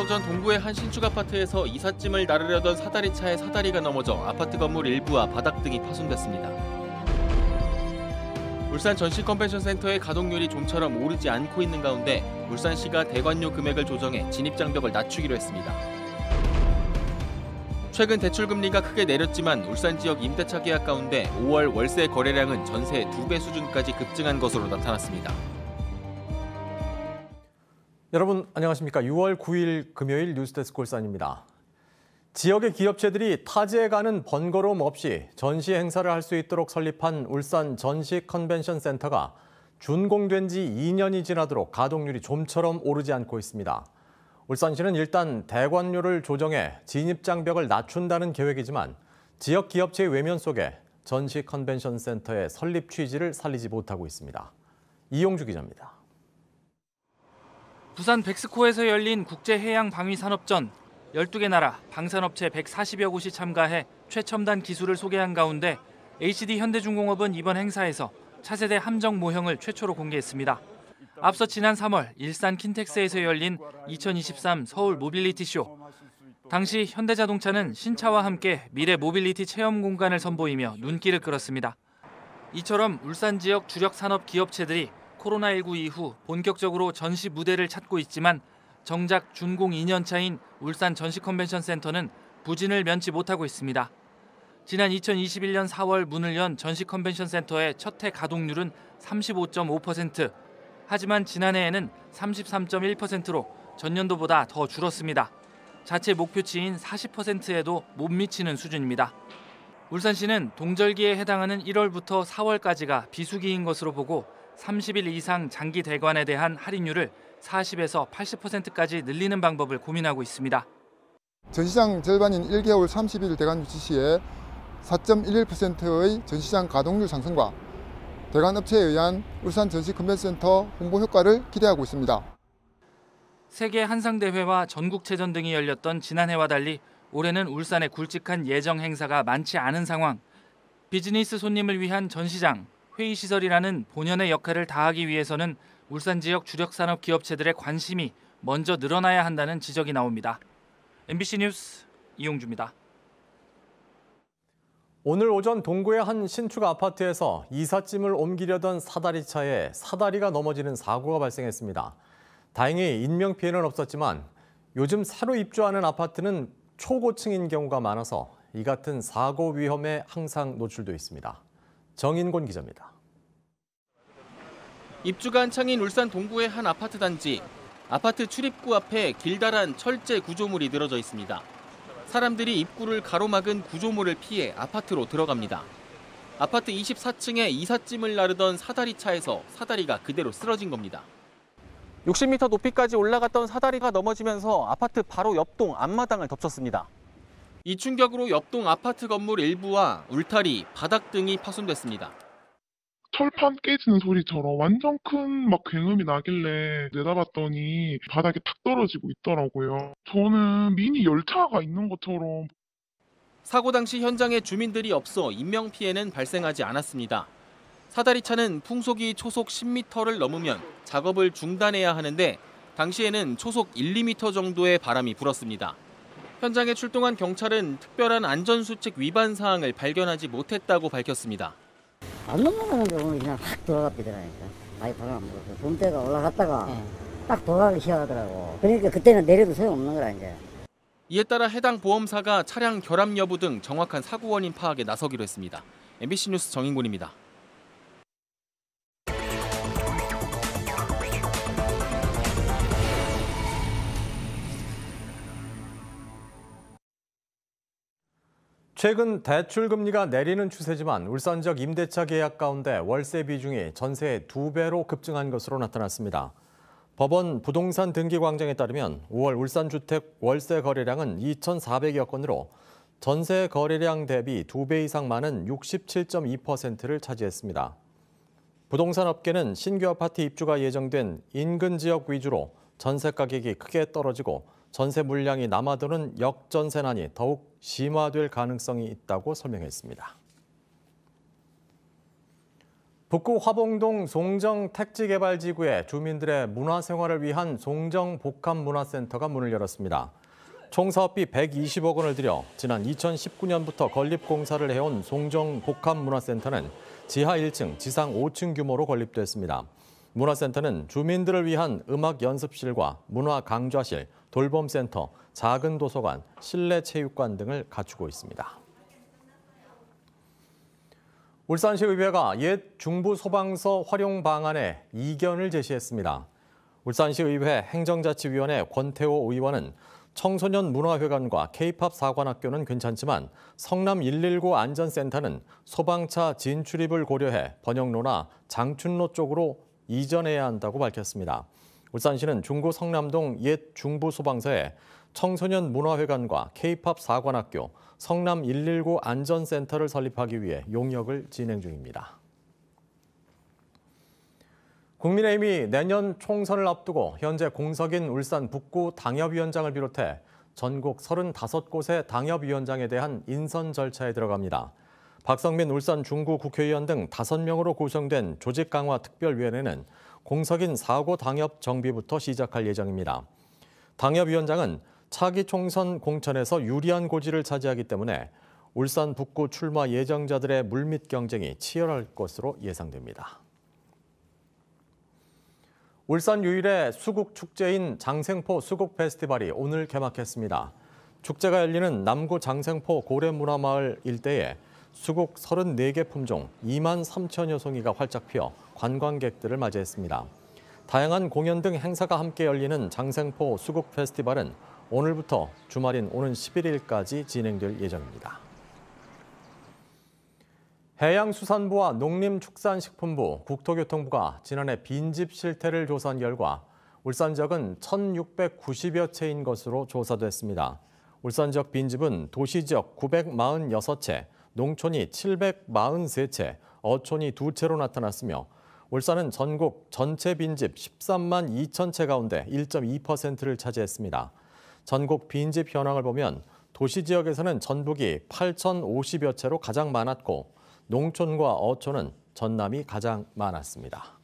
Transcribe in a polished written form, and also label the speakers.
Speaker 1: 오전 동구의 한 신축 아파트에서 이삿짐을 나르려던 사다리 차에 사다리가 넘어져 아파트 건물 일부와 바닥 등이 파손됐습니다. 울산 전시컨벤션센터의 가동률이 좀처럼 오르지 않고 있는 가운데 울산시가 대관료 금액을 조정해 진입장벽을 낮추기로 했습니다. 최근 대출금리가 크게 내렸지만 울산 지역 임대차 계약 가운데 5월 월세 거래량은 전세 2배 수준까지 급증한 것으로 나타났습니다.
Speaker 2: 여러분 안녕하십니까. 6월 9일 금요일 뉴스데스크 울산입니다. 지역의 기업체들이 타지에 가는 번거로움 없이 전시 행사를 할 수 있도록 설립한 울산 전시 컨벤션 센터가 준공된 지 2년이 지나도록 가동률이 좀처럼 오르지 않고 있습니다. 울산시는 일단 대관료를 조정해 진입장벽을 낮춘다는 계획이지만 지역 기업체의 외면 속에 전시 컨벤션 센터의 설립 취지를 살리지 못하고 있습니다. 이용주 기자입니다.
Speaker 3: 부산 백스코에서 열린 국제해양방위산업전, 12개 나라 방산업체 140여 곳이 참가해 최첨단 기술을 소개한 가운데 HD 현대중공업은 이번 행사에서 차세대 함정 모형을 최초로 공개했습니다. 앞서 지난 3월 일산 킨텍스에서 열린 2023 서울 모빌리티 쇼. 당시 현대자동차는 신차와 함께 미래 모빌리티 체험 공간을 선보이며 눈길을 끌었습니다. 이처럼 울산 지역 주력 산업 기업체들이 코로나19 이후 본격적으로 전시 무대를 찾고 있지만 정작 준공 2년 차인 울산 전시컨벤션센터는 부진을 면치 못하고 있습니다. 지난 2021년 4월 문을 연 전시컨벤션센터의 첫 해 가동률은 35.5%. 하지만 지난해에는 33.1%로 전년도보다 더 줄었습니다. 자체 목표치인 40%에도 못 미치는 수준입니다. 울산시는 동절기에 해당하는 1월부터 4월까지가 비수기인 것으로 보고 30일 이상 장기 대관에 대한 할인율을 40에서 80%까지 늘리는 방법을 고민하고 있습니다.
Speaker 4: 전시장 절반인 1개월 30일 대관 유치 시에 4.11%의 전시장 가동률 상승과 대관업체에 의한 울산 전시 컨벤션센터 홍보 효과를 기대하고 있습니다.
Speaker 3: 세계 한상대회와 전국체전 등이 열렸던 지난해와 달리 올해는 울산에 굵직한 예정 행사가 많지 않은 상황. 비즈니스 손님을 위한 전시장, 회의시설이라는 본연의 역할을 다하기 위해서는 울산 지역 주력 산업 기업체들의 관심이 먼저 늘어나야 한다는 지적이 나옵니다. MBC 뉴스 이용주입니다.
Speaker 2: 오늘 오전 동구의 한 신축 아파트에서 이삿짐을 옮기려던 사다리 차에 사다리가 넘어지는 사고가 발생했습니다. 다행히 인명피해는 없었지만 요즘 새로 입주하는 아파트는 초고층인 경우가 많아서 이 같은 사고 위험에 항상 노출돼 있습니다. 정인곤 기자입니다.
Speaker 1: 입주가 한창인 울산 동구의 한 아파트 단지. 아파트 출입구 앞에 길다란 철제 구조물이 늘어져 있습니다. 사람들이 입구를 가로막은 구조물을 피해 아파트로 들어갑니다. 아파트 24층에 이삿짐을 나르던 사다리 차에서 사다리가 그대로 쓰러진 겁니다. 60m 높이까지 올라갔던 사다리가 넘어지면서 아파트 바로 옆동 앞마당을 덮쳤습니다. 이 충격으로 옆동 아파트 건물 일부와 울타리, 바닥 등이 파손됐습니다.
Speaker 5: 철판 깨지는 소리처럼 완전 큰 굉음이 나길래 내다봤더니 바닥에 탁 떨어지고 있더라고요. 저는 미니 열차가 있는 것처럼.
Speaker 1: 사고 당시 현장에 주민들이 없어 인명피해는 발생하지 않았습니다. 사다리차는 풍속이 초속 10m를 넘으면 작업을 중단해야 하는데 당시에는 초속 1, 2m 정도의 바람이 불었습니다. 현장에 출동한 경찰은 특별한 안전수칙 위반 사항을 발견하지 못했다고 밝혔습니다.
Speaker 6: 안 넘어가는 경우는 그냥 확 돌아가더라니까. 많이 바람 안 불어서 봄대가 올라갔다가 딱 돌아가기 시작하더라고. 그러니까 그때는 내려도 소용없는 거라 이제.
Speaker 1: 이에 따라 해당 보험사가 차량 결함 여부 등 정확한 사고 원인 파악에 나서기로 했습니다. MBC 뉴스 정인곤입니다.
Speaker 2: 최근 대출 금리가 내리는 추세지만 울산 지역 임대차 계약 가운데 월세 비중이 전세의 2배로 급증한 것으로 나타났습니다. 법원 부동산 등기광장에 따르면 5월 울산 주택 월세 거래량은 2,400여 건으로 전세 거래량 대비 2배 이상 많은 67.2%를 차지했습니다. 부동산 업계는 신규 아파트 입주가 예정된 인근 지역 위주로 전세 가격이 크게 떨어지고 전세 물량이 남아도는 역전세난이 더욱 심화될 가능성이 있다고 설명했습니다. 북구 화봉동 송정 택지개발지구에 주민들의 문화생활을 위한 송정복합문화센터가 문을 열었습니다. 총 사업비 120억 원을 들여 지난 2019년부터 건립공사를 해온 송정복합문화센터는 지하 1층, 지상 5층 규모로 건립됐습니다. 문화센터는 주민들을 위한 음악 연습실과 문화 강좌실, 돌봄센터, 작은 도서관, 실내 체육관 등을 갖추고 있습니다. 울산시 의회가 옛 중부 소방서 활용 방안에 이견을 제시했습니다. 울산시 의회 행정자치위원회 권태호 의원은 청소년 문화회관과 K-팝 사관학교는 괜찮지만 성남 119 안전센터는 소방차 진출입을 고려해 번영로나 장춘로 쪽으로 이전해야 한다고 밝혔습니다. 울산시는 중구 성남동 옛 중부 소방서에 청소년 문화회관과 K-팝 사관학교, 성남 119 안전센터를 설립하기 위해 용역을 진행 중입니다. 국민의힘이 내년 총선을 앞두고 현재 공석인 울산 북구 당협위원장을 비롯해 전국 35곳의 당협위원장에 대한 인선 절차에 들어갑니다. 박성민 울산 중구 국회의원 등 5명으로 구성된 조직강화특별위원회는 공석인 4고 당협 정비부터 시작할 예정입니다. 당협위원장은 차기 총선 공천에서 유리한 고지를 차지하기 때문에 울산 북구 출마 예정자들의 물밑 경쟁이 치열할 것으로 예상됩니다. 울산 유일의 수국 축제인 장생포 수국 페스티벌이 오늘 개막했습니다. 축제가 열리는 남구 장생포 고래문화마을 일대에 수국 34개 품종 2만 3천여 송이가 활짝 피어 관광객들을 맞이했습니다. 다양한 공연 등 행사가 함께 열리는 장생포 수국 페스티벌은 오늘부터 주말인 오는 11일까지 진행될 예정입니다. 해양수산부와 농림축산식품부, 국토교통부가 지난해 빈집 실태를 조사한 결과 울산 지역은 1,690여 채인 것으로 조사됐습니다. 울산 지역 빈집은 도시 지역 946채, 농촌이 743채, 어촌이 2채로 나타났으며 울산은 전국 전체 빈집 13만 2천 채 가운데 1.2%를 차지했습니다. 전국 빈집 현황을 보면 도시 지역에서는 전북이 8,050여 채로 가장 많았고 농촌과 어촌은 전남이 가장 많았습니다.